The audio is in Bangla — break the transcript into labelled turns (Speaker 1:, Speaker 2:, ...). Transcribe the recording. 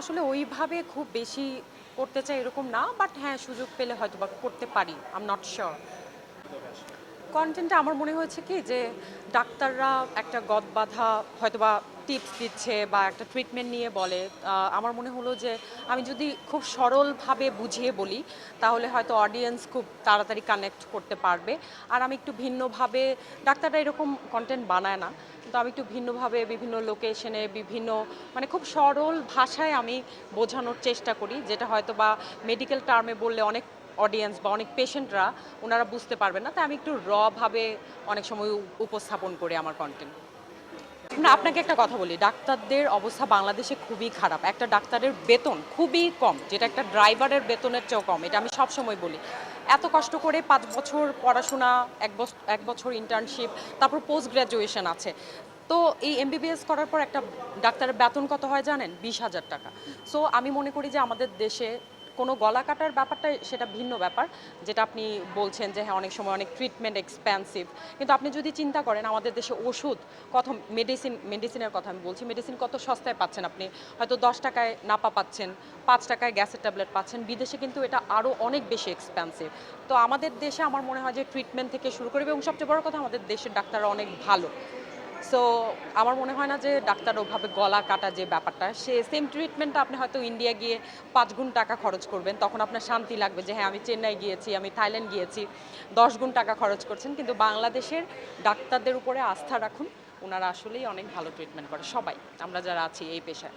Speaker 1: আসলে ওইভাবে খুব বেশি করতে চাই এরকম না, বাট হ্যাঁ সুযোগ পেলে হয়তো বা করতে পারি, আই এম নট শিওর। কনটেন্টটা আমার মনে হয়েছে কি যে ডাক্তাররা একটা গৎবাঁধা হয়তোবা টিপস দিচ্ছে বা একটা ট্রিটমেন্ট নিয়ে বলে। আমার মনে হলো যে আমি যদি খুব সরলভাবে বুঝিয়ে বলি তাহলে হয়তো অডিয়েন্স খুব তাড়াতাড়ি কানেক্ট করতে পারবে। আর আমি একটু ভিন্নভাবে, ডাক্তাররা এরকম কন্টেন্ট বানায় না, কিন্তু আমি একটু ভিন্নভাবে বিভিন্ন লোকেশনে বিভিন্ন মানে খুব সরল ভাষায় আমি বোঝানোর চেষ্টা করি, যেটা হয়তো বা মেডিকেল টার্মে বললে অনেক অডিয়েন্স বা অনেক পেশেন্টরা ওনারা বুঝতে পারবেন না, তাই আমি একটু ভাবে অনেক সময় উপস্থাপন করি আমার কন্টেন্ট। না, আপনাকে একটা কথা বলি, ডাক্তারদের অবস্থা বাংলাদেশে খুবই খারাপ। একটা ডাক্তারের বেতন খুবই কম, যেটা একটা ড্রাইভারের বেতনের চেয়েও কম, এটা আমি সবসময় বলি। এত কষ্ট করে 5 বছর পড়াশোনা, এক বছর ইন্টার্নশিপ, তারপর পোস্ট গ্র্যাজুয়েশন আছে। তো এই এমবিবিএস করার পর একটা ডাক্তারের বেতন কত হয় জানেন? 20,000 টাকা। সো আমি মনে করি যে আমাদের দেশে কোনো গলা কাটার ব্যাপারটা সেটা ভিন্ন ব্যাপার, যেটা আপনি বলছেন যে হ্যাঁ অনেক সময় অনেক ট্রিটমেন্ট এক্সপেন্সিভ, কিন্তু আপনি যদি চিন্তা করেন আমাদের দেশে ওষুধ কত, মেডিসিনের কথা আমি বলছি, মেডিসিন কত সস্তায় পাচ্ছেন আপনি, হয়তো 10 টাকায় নাপা পাচ্ছেন, 5 টাকায় গ্যাসের ট্যাবলেট পাচ্ছেন, বিদেশে কিন্তু এটা আরও অনেক বেশি এক্সপেন্সিভ। তো আমাদের দেশে আমার মনে হয় যে ট্রিটমেন্ট থেকে শুরু করে, এবং সবচেয়ে বড় কথা আমাদের দেশের ডাক্তাররা অনেক ভালো। সো আমার মনে হয় না যে ডাক্তার ওভাবে গলা কাটা যে ব্যাপারটা, সে সেম ট্রিটমেন্টটা আপনি হয়তো ইন্ডিয়া গিয়ে 5 গুণ টাকা খরচ করবেন, তখন আপনার শান্তি লাগবে যে হ্যাঁ আমি চেন্নাই গিয়েছি, আমি থাইল্যান্ড গিয়েছি, 10 গুণ টাকা খরচ করছেন। কিন্তু বাংলাদেশের ডাক্তারদের উপরে আস্থা রাখুন, ওনারা আসলেই অনেক ভালো ট্রিটমেন্ট করে, সবাই আমরা যারা আছি এই পেশায়।